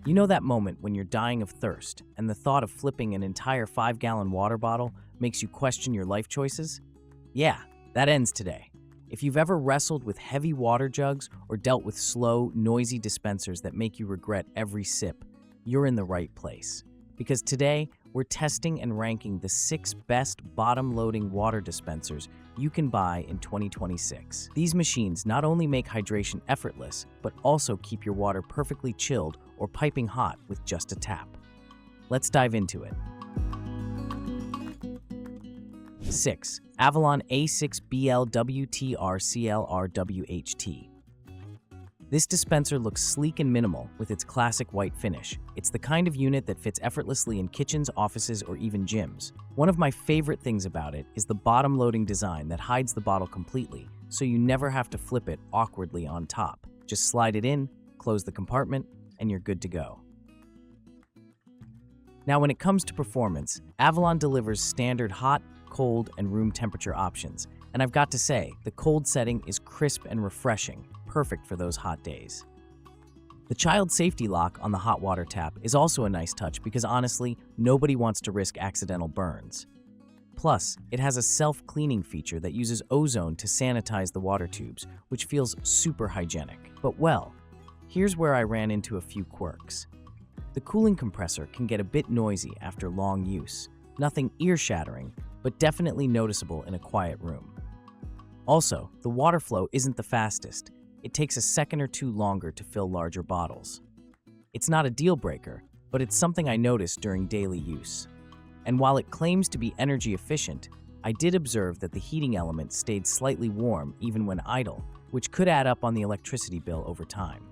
You know that moment when you're dying of thirst and the thought of flipping an entire 5-gallon water bottle makes you question your life choices? Yeah, that ends today. If you've ever wrestled with heavy water jugs or dealt with slow, noisy dispensers that make you regret every sip, you're in the right place. Because today, we're testing and ranking the 6 best bottom-loading water dispensers you can buy in 2026. These machines not only make hydration effortless, but also keep your water perfectly chilled or piping hot with just a tap. Let's dive into it. 6. Avalon A6BLWTRCLRWHT. This dispenser looks sleek and minimal with its classic white finish. It's the kind of unit that fits effortlessly in kitchens, offices, or even gyms. One of my favorite things about it is the bottom-loading design that hides the bottle completely, so you never have to flip it awkwardly on top. Just slide it in, close the compartment, and you're good to go. Now, when it comes to performance, Avalon delivers standard hot, cold, and room temperature options. And I've got to say, the cold setting is crisp and refreshing, perfect for those hot days. The child safety lock on the hot water tap is also a nice touch because honestly, nobody wants to risk accidental burns. Plus, it has a self-cleaning feature that uses ozone to sanitize the water tubes, which feels super hygienic. But well, here's where I ran into a few quirks. The cooling compressor can get a bit noisy after long use. Nothing ear-shattering, but definitely noticeable in a quiet room. Also, the water flow isn't the fastest. It takes a second or two longer to fill larger bottles. It's not a deal breaker, but it's something I noticed during daily use. And while it claims to be energy efficient, I did observe that the heating element stayed slightly warm even when idle, which could add up on the electricity bill over time.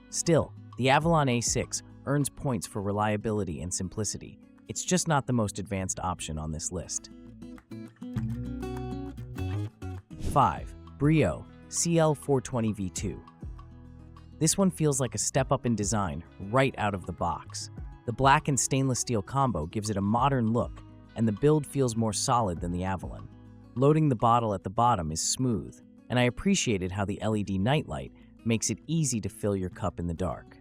Still, the Avalon A6 earns points for reliability and simplicity. It's just not the most advanced option on this list. 5. Brio CLBL420V2. This one feels like a step up in design right out of the box. The black and stainless steel combo gives it a modern look, and the build feels more solid than the Avalon. Loading the bottle at the bottom is smooth, and I appreciated how the LED nightlight makes it easy to fill your cup in the dark.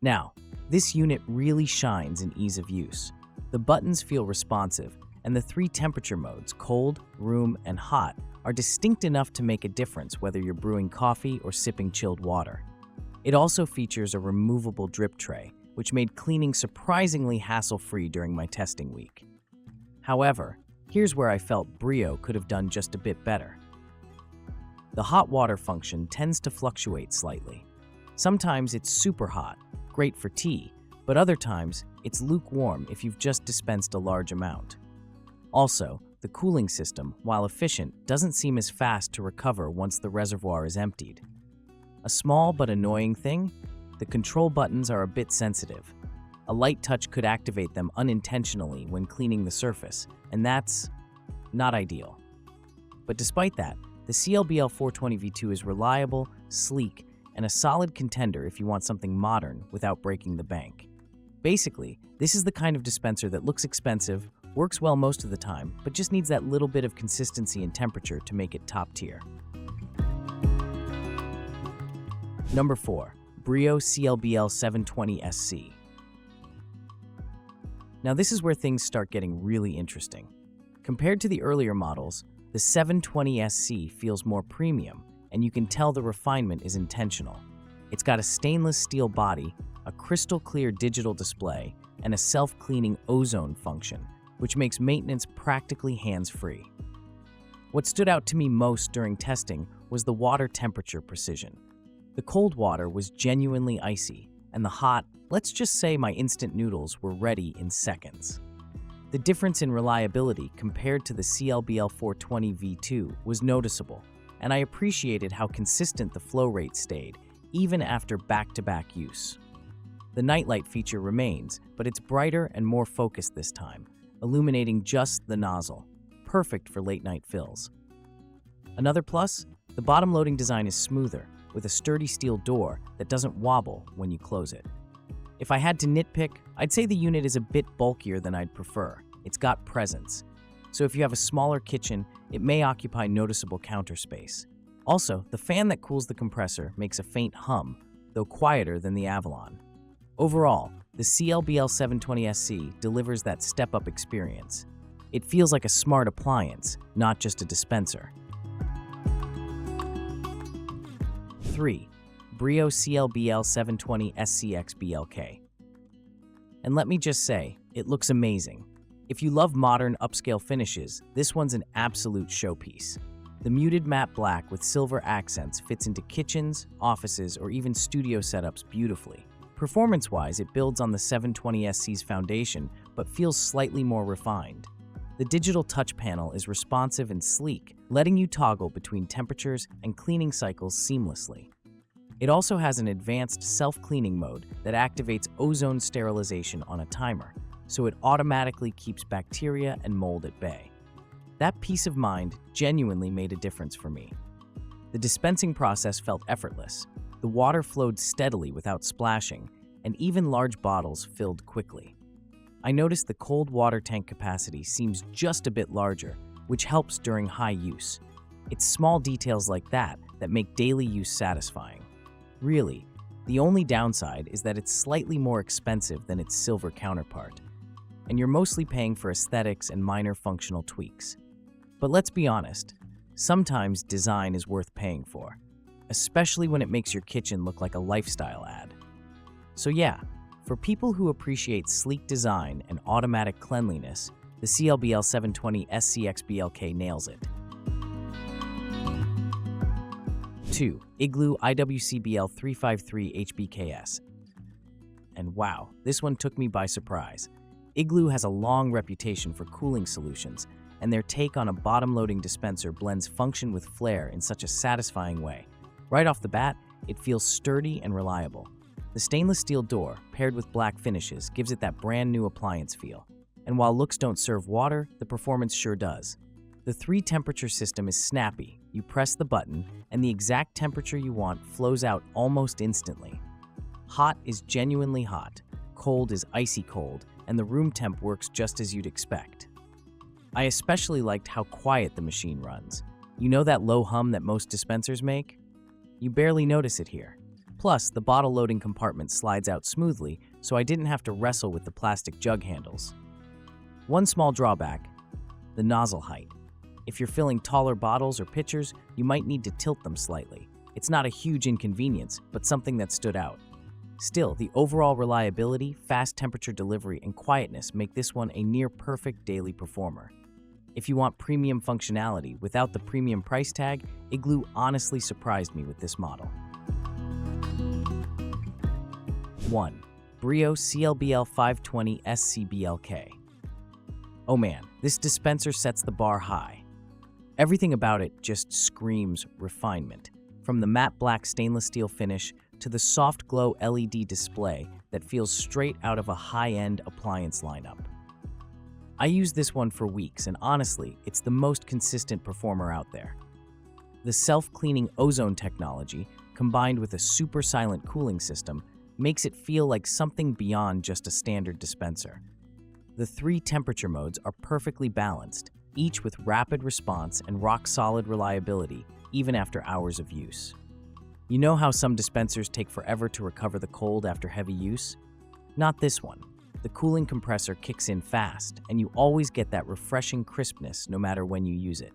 Now, this unit really shines in ease of use. The buttons feel responsive, and the 3 temperature modes, cold, room, and hot, are distinct enough to make a difference whether you're brewing coffee or sipping chilled water. It also features a removable drip tray, which made cleaning surprisingly hassle-free during my testing week. However, here's where I felt Brio could have done just a bit better. The hot water function tends to fluctuate slightly. Sometimes it's super hot, great for tea, but other times it's lukewarm if you've just dispensed a large amount. Also, the cooling system, while efficient, doesn't seem as fast to recover once the reservoir is emptied. A small but annoying thing? The control buttons are a bit sensitive. A light touch could activate them unintentionally when cleaning the surface, and that's not ideal. But despite that, the CLBL420V2 is reliable, sleek, and a solid contender if you want something modern without breaking the bank. Basically, this is the kind of dispenser that looks expensive, works well most of the time, but just needs that little bit of consistency and temperature to make it top tier. Number 4. Brio CLBL720SC. Now this is where things start getting really interesting. Compared to the earlier models, the 720SC feels more premium, and you can tell the refinement is intentional. It's got a stainless steel body, a crystal clear digital display, and a self-cleaning ozone function, which makes maintenance practically hands-free. What stood out to me most during testing was the water temperature precision. The cold water was genuinely icy, and the hot, let's just say my instant noodles were ready in seconds. The difference in reliability compared to the CLBL420V2 was noticeable, and I appreciated how consistent the flow rate stayed, even after back-to-back use. The nightlight feature remains, but it's brighter and more focused this time, illuminating just the nozzle, perfect for late-night fills. Another plus, the bottom-loading design is smoother, with a sturdy steel door that doesn't wobble when you close it. If I had to nitpick, I'd say the unit is a bit bulkier than I'd prefer. It's got presence. So if you have a smaller kitchen, it may occupy noticeable counter space. Also, the fan that cools the compressor makes a faint hum, though quieter than the Avalon. Overall, the CLBL720SC delivers that step-up experience. It feels like a smart appliance, not just a dispenser. 3. Brio CLBL720SCXBLK. And let me just say, it looks amazing. If you love modern, upscale finishes, this one's an absolute showpiece. The muted matte black with silver accents fits into kitchens, offices, or even studio setups beautifully. Performance-wise, it builds on the 720SC's foundation, but feels slightly more refined. The digital touch panel is responsive and sleek, letting you toggle between temperatures and cleaning cycles seamlessly. It also has an advanced self-cleaning mode that activates ozone sterilization on a timer, so it automatically keeps bacteria and mold at bay. That peace of mind genuinely made a difference for me. The dispensing process felt effortless. The water flowed steadily without splashing, and even large bottles filled quickly. I noticed the cold water tank capacity seems just a bit larger, which helps during high use. It's small details like that that make daily use satisfying. Really, the only downside is that it's slightly more expensive than its silver counterpart, and you're mostly paying for aesthetics and minor functional tweaks. But let's be honest, sometimes design is worth paying for, especially when it makes your kitchen look like a lifestyle ad. So yeah, for people who appreciate sleek design and automatic cleanliness, the CLBL720SCXBLK nails it. 2. Igloo IWCBL353CRHBKS. And wow, this one took me by surprise. Igloo has a long reputation for cooling solutions, and their take on a bottom-loading dispenser blends function with flair in such a satisfying way. Right off the bat, it feels sturdy and reliable. The stainless steel door, paired with black finishes, gives it that brand-new appliance feel. And while looks don't serve water, the performance sure does. The 3-temperature system is snappy. You press the button, and the exact temperature you want flows out almost instantly. Hot is genuinely hot, cold is icy cold, and the room temp works just as you'd expect. I especially liked how quiet the machine runs. You know that low hum that most dispensers make? You barely notice it here. Plus, the bottle loading compartment slides out smoothly, so I didn't have to wrestle with the plastic jug handles. One small drawback: the nozzle height. If you're filling taller bottles or pitchers, you might need to tilt them slightly. It's not a huge inconvenience, but something that stood out. Still, the overall reliability, fast temperature delivery, and quietness make this one a near-perfect daily performer. If you want premium functionality without the premium price tag, Igloo honestly surprised me with this model. 1. Brio CLBL520SCBLK. Oh man, this dispenser sets the bar high. Everything about it just screams refinement, from the matte black stainless steel finish to the soft glow LED display that feels straight out of a high-end appliance lineup. I used this one for weeks, and honestly, it's the most consistent performer out there. The self-cleaning ozone technology, combined with a super silent cooling system, makes it feel like something beyond just a standard dispenser. The 3 temperature modes are perfectly balanced, each with rapid response and rock-solid reliability, even after hours of use. You know how some dispensers take forever to recover the cold after heavy use? Not this one. The cooling compressor kicks in fast, and you always get that refreshing crispness no matter when you use it.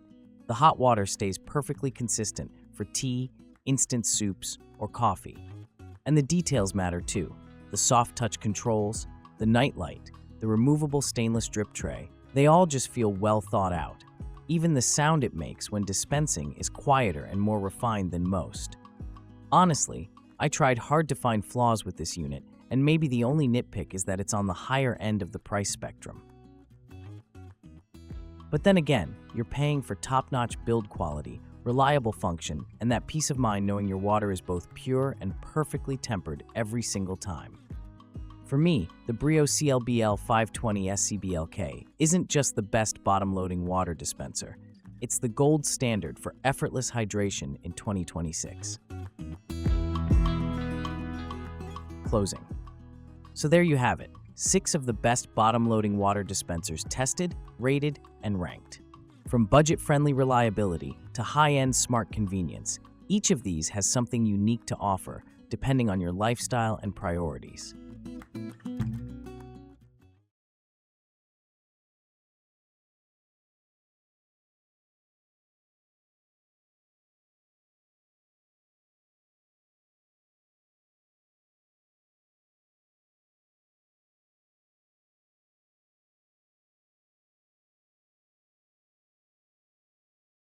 The hot water stays perfectly consistent for tea, instant soups, or coffee. And the details matter too. The soft touch controls, the nightlight, the removable stainless drip tray, they all just feel well thought out. Even the sound it makes when dispensing is quieter and more refined than most. Honestly, I tried hard to find flaws with this unit, and maybe the only nitpick is that it's on the higher end of the price spectrum. But then again, you're paying for top-notch build quality, reliable function, and that peace of mind knowing your water is both pure and perfectly tempered every single time. For me, the Brio CLBL520SCBLK isn't just the best bottom-loading water dispenser. It's the gold standard for effortless hydration in 2026. Closing. So there you have it, 6 of the best bottom-loading water dispensers tested, rated, and ranked. From budget-friendly reliability to high-end smart convenience, each of these has something unique to offer, depending on your lifestyle and priorities.